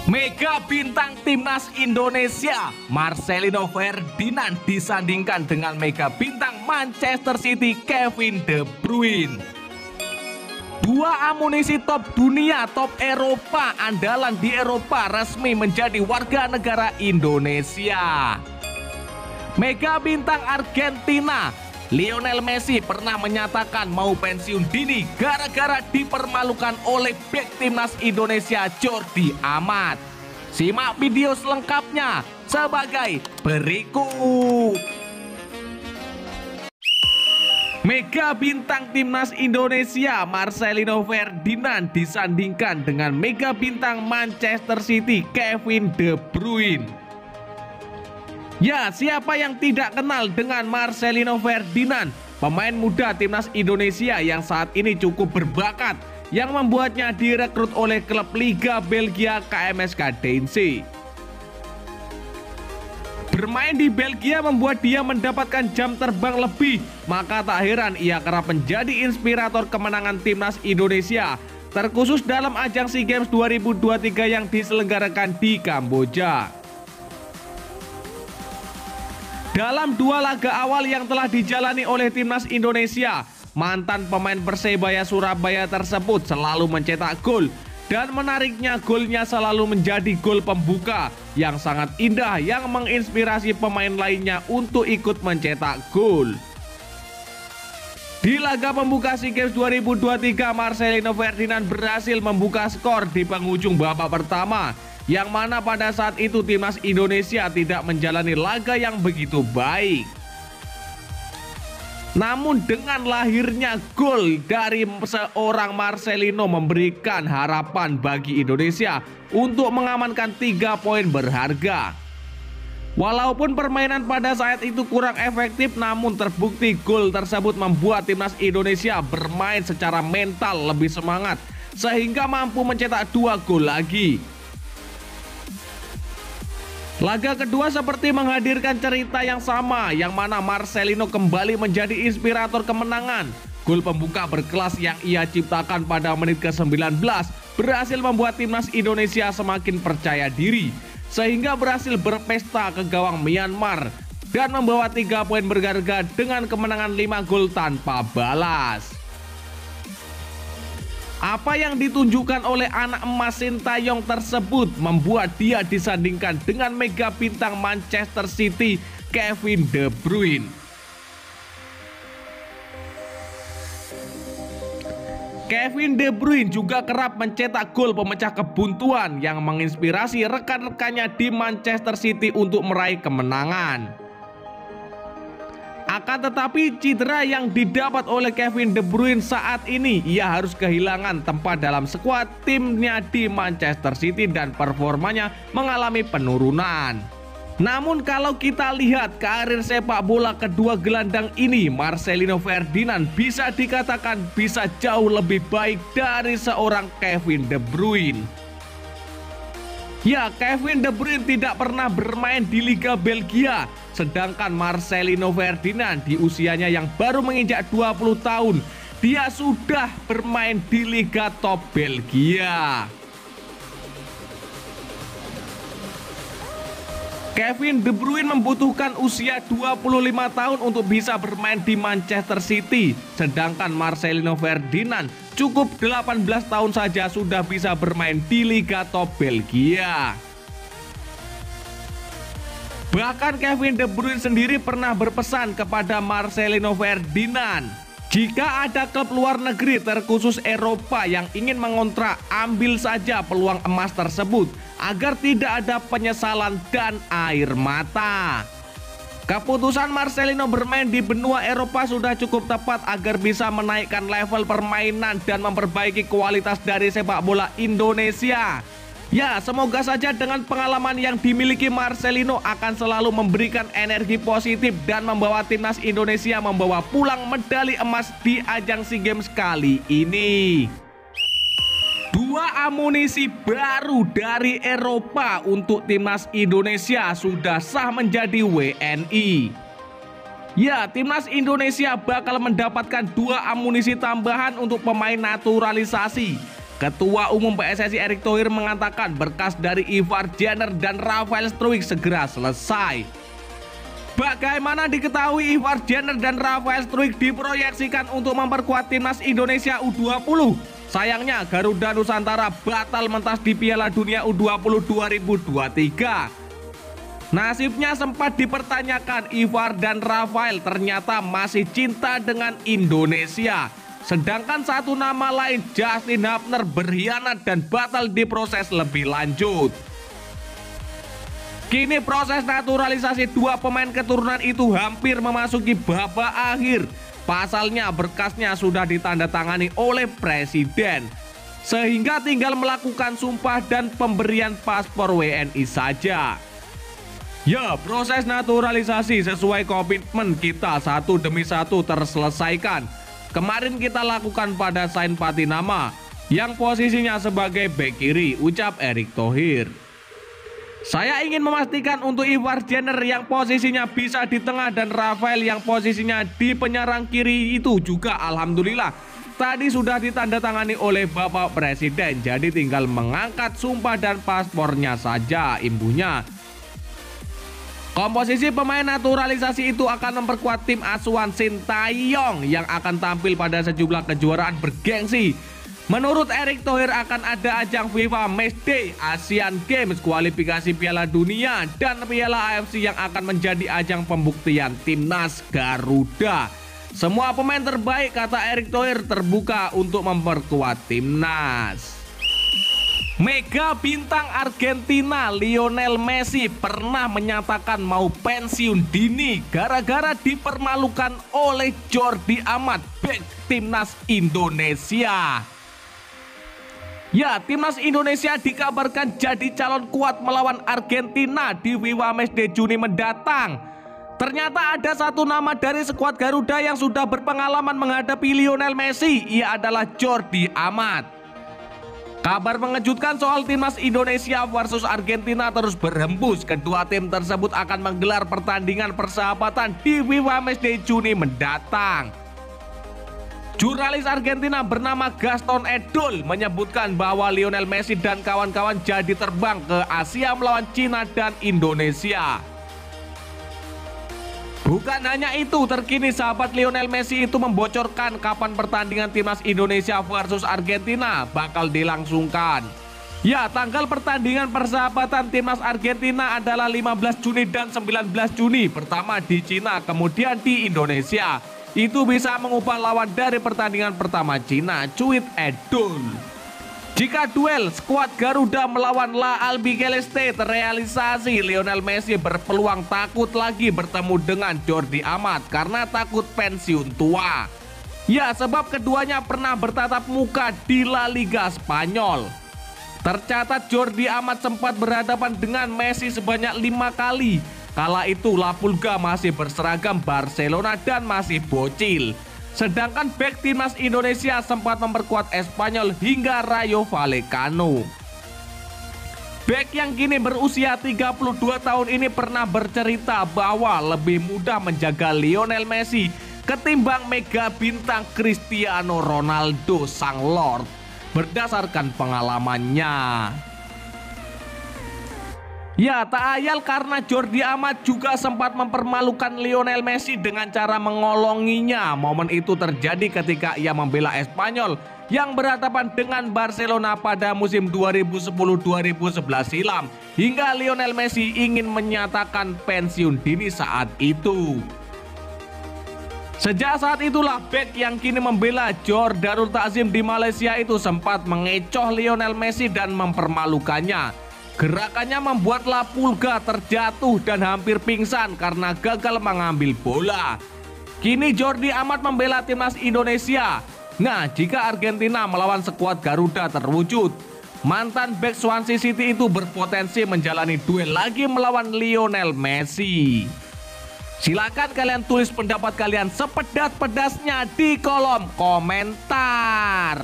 Mega bintang timnas Indonesia Marcelino Ferdinand disandingkan dengan mega bintang Manchester City Kevin De Bruyne. Dua amunisi top dunia, top Eropa, andalan di Eropa resmi menjadi warga negara Indonesia. Mega bintang Argentina Lionel Messi pernah menyatakan mau pensiun dini gara-gara dipermalukan oleh bek timnas Indonesia Jordi Amat. Simak video selengkapnya sebagai berikut. Mega bintang timnas Indonesia Marcelino Ferdinand disandingkan dengan mega bintang Manchester City Kevin De Bruyne. Ya, siapa yang tidak kenal dengan Marcelino Ferdinand, pemain muda timnas Indonesia yang saat ini cukup berbakat, yang membuatnya direkrut oleh klub Liga Belgia KMSK Deinze. Bermain di Belgia membuat dia mendapatkan jam terbang lebih, maka tak heran ia kerap menjadi inspirator kemenangan timnas Indonesia, terkhusus dalam ajang SEA Games 2023 yang diselenggarakan di Kamboja. Dalam dua laga awal yang telah dijalani oleh timnas Indonesia, mantan pemain Persebaya Surabaya tersebut selalu mencetak gol, dan menariknya golnya selalu menjadi gol pembuka yang sangat indah yang menginspirasi pemain lainnya untuk ikut mencetak gol. Di laga pembuka SEA Games 2023, Marcelino Ferdinand berhasil membuka skor di penghujung babak pertama, yang mana pada saat itu timnas Indonesia tidak menjalani laga yang begitu baik. Namun dengan lahirnya gol dari seorang Marcelino memberikan harapan bagi Indonesia untuk mengamankan 3 poin berharga. Walaupun permainan pada saat itu kurang efektif, namun terbukti gol tersebut membuat timnas Indonesia bermain secara mental lebih semangat sehingga mampu mencetak 2 gol lagi. Laga kedua seperti menghadirkan cerita yang sama, yang mana Marcelino kembali menjadi inspirator kemenangan. Gol pembuka berkelas yang ia ciptakan pada menit ke-19 berhasil membuat timnas Indonesia semakin percaya diri, sehingga berhasil berpesta ke gawang Myanmar dan membawa 3 poin berharga dengan kemenangan 5 gol tanpa balas. Apa yang ditunjukkan oleh anak emas Sintayong tersebut membuat dia disandingkan dengan mega bintang Manchester City Kevin De Bruyne. Kevin De Bruyne juga kerap mencetak gol pemecah kebuntuan yang menginspirasi rekan-rekannya di Manchester City untuk meraih kemenangan. Akan tetapi cedera yang didapat oleh Kevin De Bruyne saat ini, ia harus kehilangan tempat dalam skuad timnya di Manchester City dan performanya mengalami penurunan. Namun kalau kita lihat karir sepak bola kedua gelandang ini, Marcelino Ferdinand bisa dikatakan bisa jauh lebih baik dari seorang Kevin De Bruyne. Ya, Kevin De Bruyne tidak pernah bermain di Liga Belgia, sedangkan Marcelino Ferdinand di usianya yang baru menginjak 20 tahun, dia sudah bermain di Liga Top Belgia. Kevin De Bruyne membutuhkan usia 25 tahun untuk bisa bermain di Manchester City, sedangkan Marcelino Ferdinand cukup 18 tahun saja sudah bisa bermain di Liga Top Belgia. Bahkan Kevin De Bruyne sendiri pernah berpesan kepada Marcelino Ferdinand, jika ada klub luar negeri terkhusus Eropa yang ingin mengontrak, ambil saja peluang emas tersebut agar tidak ada penyesalan dan air mata. Keputusan Marcelino bermain di benua Eropa sudah cukup tepat agar bisa menaikkan level permainan dan memperbaiki kualitas dari sepak bola Indonesia. Ya, semoga saja dengan pengalaman yang dimiliki Marcelino akan selalu memberikan energi positif dan membawa timnas Indonesia membawa pulang medali emas di ajang SEA Games kali ini. Dua amunisi baru dari Eropa untuk timnas Indonesia sudah sah menjadi WNI. Ya, timnas Indonesia bakal mendapatkan 2 amunisi tambahan untuk pemain naturalisasi. Ketua Umum PSSI Erick Thohir mengatakan berkas dari Ivar Jenner dan Rafael Struijk segera selesai. Bagaimana diketahui Ivar Jenner dan Rafael Struijk diproyeksikan untuk memperkuat timnas Indonesia U20. Sayangnya Garuda Nusantara batal mentas di Piala Dunia U20 2023. Nasibnya sempat dipertanyakan, Ivar dan Rafael ternyata masih cinta dengan Indonesia. Sedangkan satu nama lain, Justin Hubner, berkhianat dan batal diproses lebih lanjut. Kini proses naturalisasi dua pemain keturunan itu hampir memasuki babak akhir. Pasalnya berkasnya sudah ditandatangani oleh Presiden, sehingga tinggal melakukan sumpah dan pemberian paspor WNI saja. Ya, proses naturalisasi sesuai komitmen kita satu demi satu terselesaikan. Kemarin kita lakukan pada Sain Patinama yang posisinya sebagai bek kiri, ucap Erick Thohir. Saya ingin memastikan untuk Ivar Jenner yang posisinya bisa di tengah dan Rafael yang posisinya di penyerang kiri itu juga alhamdulillah tadi sudah ditandatangani oleh Bapak Presiden, jadi tinggal mengangkat sumpah dan paspornya saja, imbuhnya. Komposisi pemain naturalisasi itu akan memperkuat tim asuhan Sintayong yang akan tampil pada sejumlah kejuaraan bergengsi. Menurut Erick Thohir akan ada ajang FIFA Matchday, Asian Games, kualifikasi Piala Dunia, dan Piala AFC yang akan menjadi ajang pembuktian timnas Garuda. Semua pemain terbaik, kata Erick Thohir, terbuka untuk memperkuat timnas. Mega bintang Argentina Lionel Messi pernah menyatakan mau pensiun dini gara-gara dipermalukan oleh Jordi Amat, bek timnas Indonesia. Ya, timnas Indonesia dikabarkan jadi calon kuat melawan Argentina di FIFA Matchday Juni mendatang. Ternyata ada satu nama dari skuad Garuda yang sudah berpengalaman menghadapi Lionel Messi, ia adalah Jordi Amat. Kabar mengejutkan soal timnas Indonesia versus Argentina terus berhembus. Kedua tim tersebut akan menggelar pertandingan persahabatan di FIFA Matchday Juni mendatang. Jurnalis Argentina bernama Gaston Edul menyebutkan bahwa Lionel Messi dan kawan-kawan jadi terbang ke Asia melawan Cina dan Indonesia. Bukan hanya itu, terkini sahabat Lionel Messi itu membocorkan kapan pertandingan timnas Indonesia versus Argentina bakal dilangsungkan. Ya, tanggal pertandingan persahabatan timnas Argentina adalah 15 Juni dan 19 Juni. Pertama di Cina, kemudian di Indonesia. Itu bisa mengubah lawan dari pertandingan pertama Cina, cuit Edul. Jika duel skuad Garuda melawan La Albiceleste terrealisasi, Lionel Messi berpeluang takut lagi bertemu dengan Jordi Amat karena takut pensiun tua. Ya, sebab keduanya pernah bertatap muka di La Liga Spanyol. Tercatat Jordi Amat sempat berhadapan dengan Messi sebanyak 5 kali. Kala itu La Pulga masih berseragam Barcelona dan masih bocil. Sedangkan bek timnas Indonesia sempat memperkuat Espanyol hingga Rayo Vallecano. Bek yang kini berusia 32 tahun ini pernah bercerita bahwa lebih mudah menjaga Lionel Messi ketimbang mega bintang Cristiano Ronaldo sang Lord berdasarkan pengalamannya. Ya, tak ayal karena Jordi Amat juga sempat mempermalukan Lionel Messi dengan cara mengolonginya. Momen itu terjadi ketika ia membela Espanyol yang berhadapan dengan Barcelona pada musim 2010-2011 silam. Hingga Lionel Messi ingin menyatakan pensiun dini saat itu. Sejak saat itulah bek yang kini membela Jordanul Takzim di Malaysia itu sempat mengecoh Lionel Messi dan mempermalukannya. Gerakannya membuat La Pulga terjatuh dan hampir pingsan karena gagal mengambil bola. Kini Jordi Amat membela timnas Indonesia. Nah, jika Argentina melawan skuad Garuda terwujud, mantan bek Swansea City itu berpotensi menjalani duel lagi melawan Lionel Messi. Silakan kalian tulis pendapat kalian sepedas-pedasnya di kolom komentar.